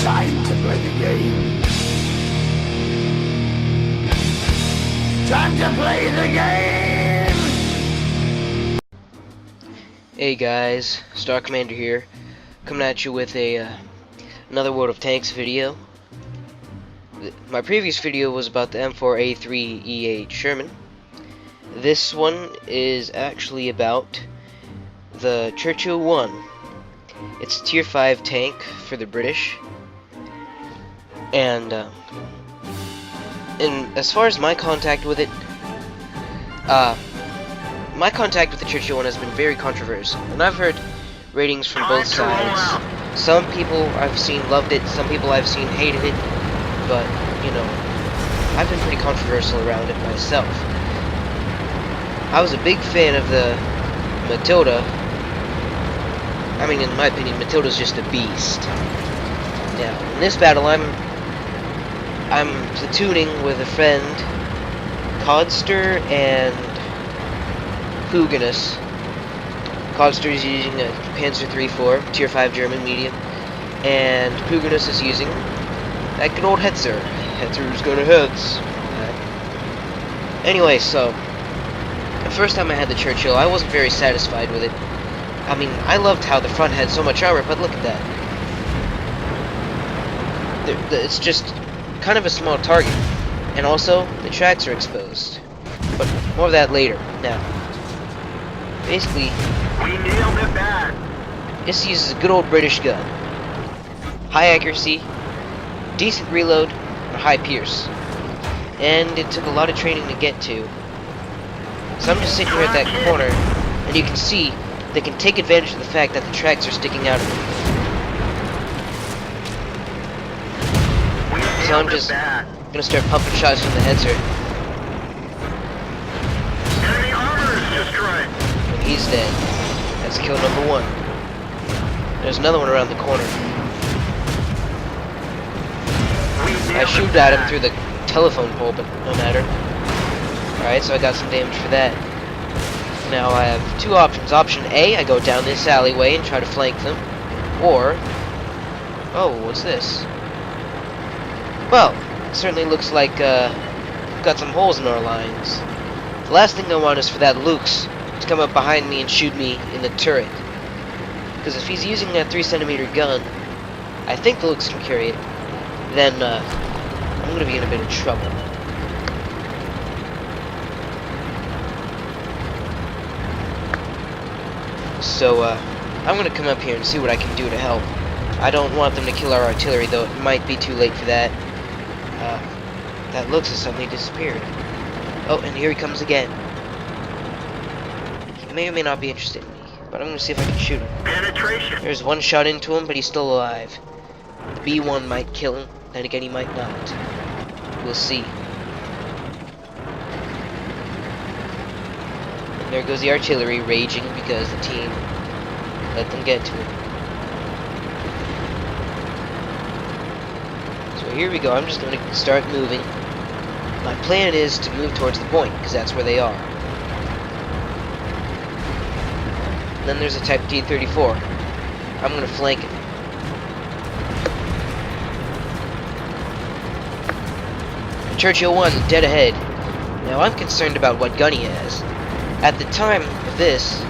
Time to play the game. Time to play the game! Hey guys, Star Commander here, coming at you with another World of Tanks video. My previous video was about the M4A3E8 Sherman. This one is actually about the Churchill 1. It's a tier 5 tank for the British. And as far as my contact with it, my contact with the Churchill 1 has been very controversial, and I've heard ratings from both sides. Some people I've seen loved it, some people I've seen hated it, but, you know, I've been pretty controversial around it myself. I was a big fan of the Matilda. I mean, in my opinion, Matilda's just a beast. Now, in this battle, I'm platooning with a friend, Codster and Hugenus. Codster is using a Panzer III-4, tier 5 German medium, and Hugenus is using that good old Hetzer. Hetzer's gonna Hetz. Anyway, so the first time I had the Churchill, I wasn't very satisfied with it. I mean, I loved how the front had so much armor, but look at that. It's just kind of a small target, and also the tracks are exposed. But more of that later. Now, basically, We nailed it back. this uses a good old British gun. High accuracy, decent reload, and high pierce. And it took a lot of training to get to. So I'm just sitting here at that corner, and you can see they can take advantage of the fact that the tracks are sticking out of it. So I'm just gonna start pumping shots from the Hetzer. Enemy armor is destroyed. And he's dead. That's kill number 1. There's another one around the corner. I shoot at him through the telephone pole, but no matter. Alright, so I got some damage for that. Now I have two options. Option A, I go down this alleyway and try to flank them. Or, oh, what's this? Well, it certainly looks like we've got some holes in our lines. The last thing I want is for that Lux to come up behind me and shoot me in the turret. Because if he's using that 3cm gun, I think the Lux can carry it, then I'm going to be in a bit of trouble. So, I'm going to come up here and see what I can do to help. I don't want them to kill our artillery, though it might be too late for that. That Lux has suddenly disappeared. Oh, and here he comes again. He may or may not be interested in me, but I'm going to see if I can shoot him. Penetration. There's one shot into him, but he's still alive. The B1 might kill him, then again he might not. We'll see. And there goes the artillery raging because the team let them get to him. So here we go. I'm just going to start moving. My plan is to move towards the point, because that's where they are. And then there's a Type T-34. I'm going to flank it. Churchill 1 dead ahead. Now I'm concerned about what gun he has. At the time of this,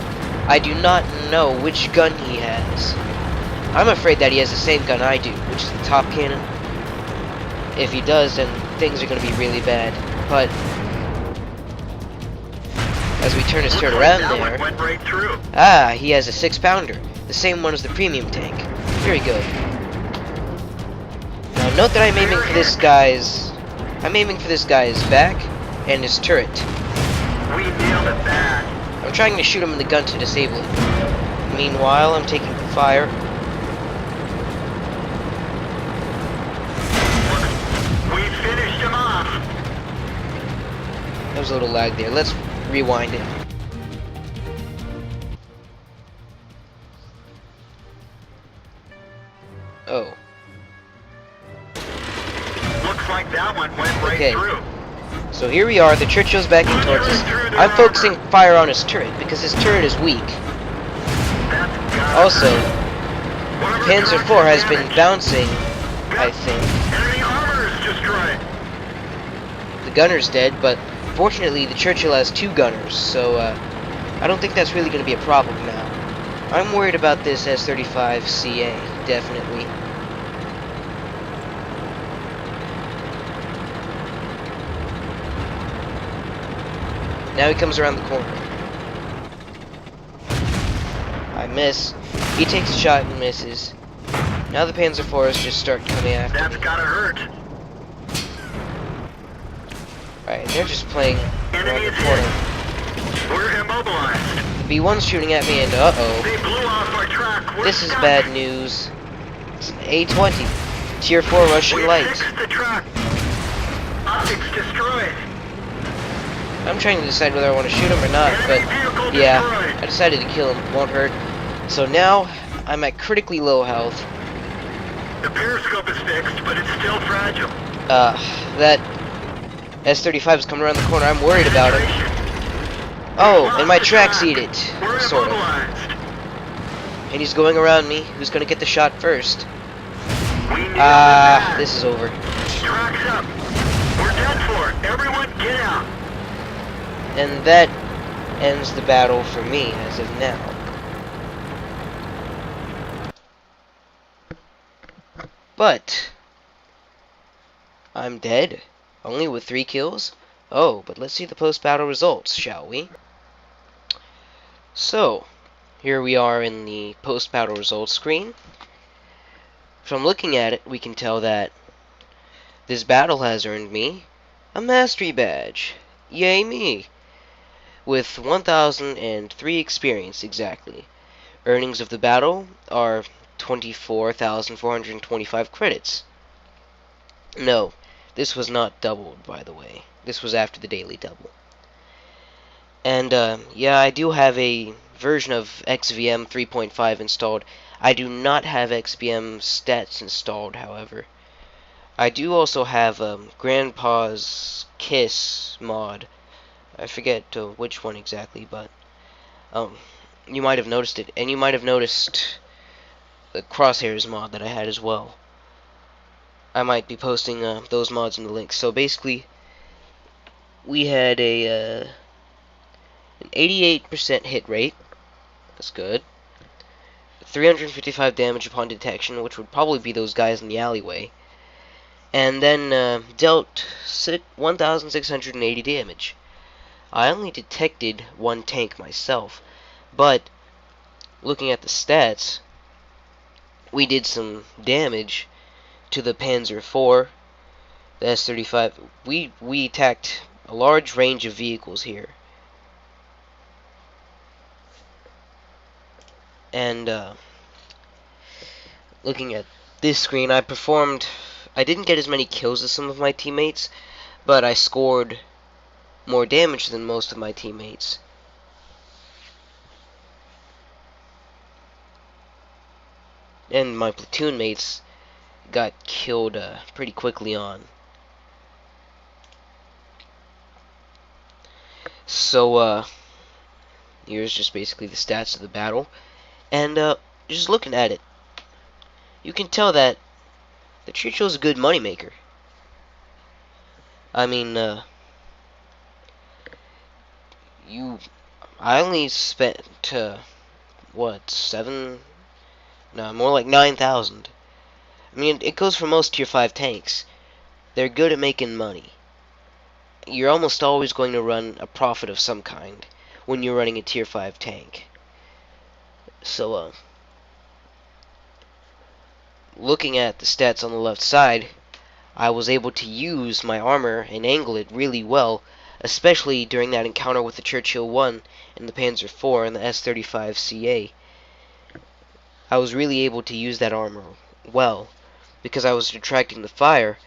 I do not know which gun he has. I'm afraid that he has the same gun I do, which is the top cannon. If he does, then things are going to be really bad. But as we turn his turret around there, Went right through. he has a 6-pounder, the same one as the premium tank. Very good. Now note that I'm aiming for this guy's back and his turret. We nailed it back. I'm trying to shoot him in the gun to disable it. Meanwhile, I'm taking fire. We finished him off. There was a little lag there. Let's rewind it. Oh. Looks like that one went right Okay. through. So here we are, the Churchill's backing towards us. I'm focusing fire on his turret, because his turret is weak. Also, Panzer IV has been bouncing I think. Enemy armor is destroyed. The gunner's dead, but fortunately the Churchill has 2 gunners, so I don't think that's really going to be a problem now. I'm worried about this S-35CA, definitely. Now he comes around the corner. I miss. He takes a shot and misses. Now the Panzer IVs just start coming after That's me. gotta hurt. Right, they're just playing Enemy around is the corner. hit. We're immobilized. The B1's shooting at me, and uh-oh. They blew off our track. We're This is stuck. bad news. It's an A20. Tier 4 Russian We light. fixed the track. Optics destroyed. I'm trying to decide whether I want to shoot him or not, but Enemy vehicle yeah, destroyed. I decided to kill him. Won't hurt. So now, I'm at critically low health. The periscope is fixed, but it's still fragile. That S-35 is coming around the corner. I'm worried about him. Penetration. Oh, Lost and my the track's track. eat it. We're Sort of. immobilized. And he's going around me. Who's gonna get the shot first? We need that. This is over. Track's up. We're dead for it. Everyone get out. And that ends the battle for me as of now. But I'm dead, only with 3 kills. Oh, but let's see the post-battle results, shall we? So, here we are in the post-battle results screen. From looking at it, we can tell that this battle has earned me a mastery badge. Yay me! With 1,003 experience exactly. Earnings of the battle are 24,425 credits. No, this was not doubled, by the way. This was after the daily double. And, yeah, I do have a version of XVM 3.5 installed. I do not have XVM stats installed, however. I do also have, Grandpa's Kiss mod. I forget which one exactly, but, you might have noticed it. And you might have noticed the Crosshairs mod that I had as well. I might be posting those mods in the links. So basically, we had an 88% hit rate. That's good. 355 damage upon detection, which would probably be those guys in the alleyway. And then dealt 1,680 damage. I only detected 1 tank myself, but looking at the stats, we did some damage to the Panzer IV, the S-35. We attacked a large range of vehicles here. And looking at this screen, I didn't get as many kills as some of my teammates, but I scored more damage than most of my teammates. And my platoon mates got killed pretty quickly on. So, here's just basically the stats of the battle. And, just looking at it, you can tell that the Churchill's a good moneymaker. I mean, I only spent, what, more like 9,000. I mean, it goes for most tier 5 tanks. They're good at making money. You're almost always going to run a profit of some kind when you're running a tier 5 tank. So, looking at the stats on the left side, I was able to use my armor and angle it really well, especially during that encounter with the Churchill 1 and the Panzer IV and the S-35CA. I was really able to use that armor well, because I was detracting the fire.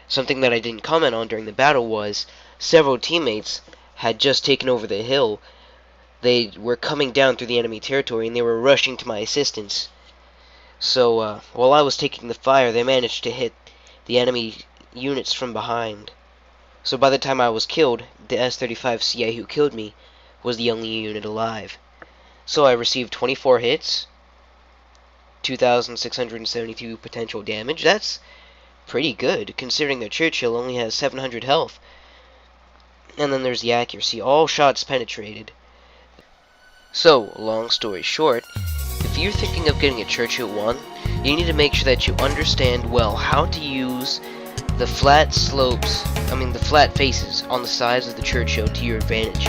Something that I didn't comment on during the battle was several teammates had just taken over the hill. They were coming down through the enemy territory and they were rushing to my assistance. So, while I was taking the fire, they managed to hit the enemy units from behind. So by the time I was killed, the S-35CA who killed me was the only unit alive. So I received 24 hits, 2,672 potential damage. That's pretty good, considering their Churchill only has 700 health. And then there's the accuracy. All shots penetrated. So, long story short, if you're thinking of getting a Churchill 1, you need to make sure that you understand well how to use the flat slopes, the flat faces on the sides of the Churchill to your advantage.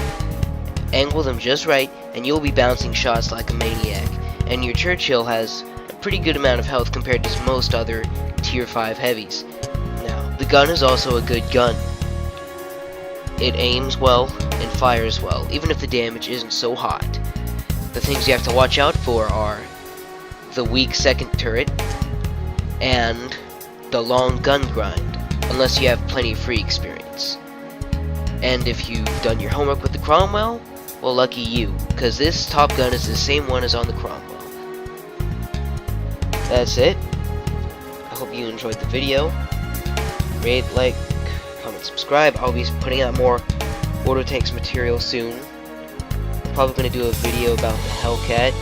Angle them just right, and you'll be bouncing shots like a maniac. And your Churchill has a pretty good amount of health compared to most other Tier 5 heavies. Now, the gun is also a good gun. It aims well and fires well, even if the damage isn't so hot. The things you have to watch out for are the weak second turret and the long gun grind, unless you have plenty of free experience. And if you've done your homework with the Cromwell, well, lucky you, because this Top Gun is the same one as on the Cromwell. That's it. I hope you enjoyed the video. Rate, like, comment, subscribe. I'll be putting out more Auto Tanks material soon. I'm probably going to do a video about the Hellcat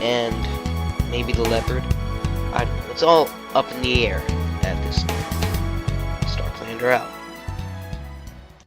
and maybe the Leopard. I don't know. It's all up in the air at this time. Starklander out.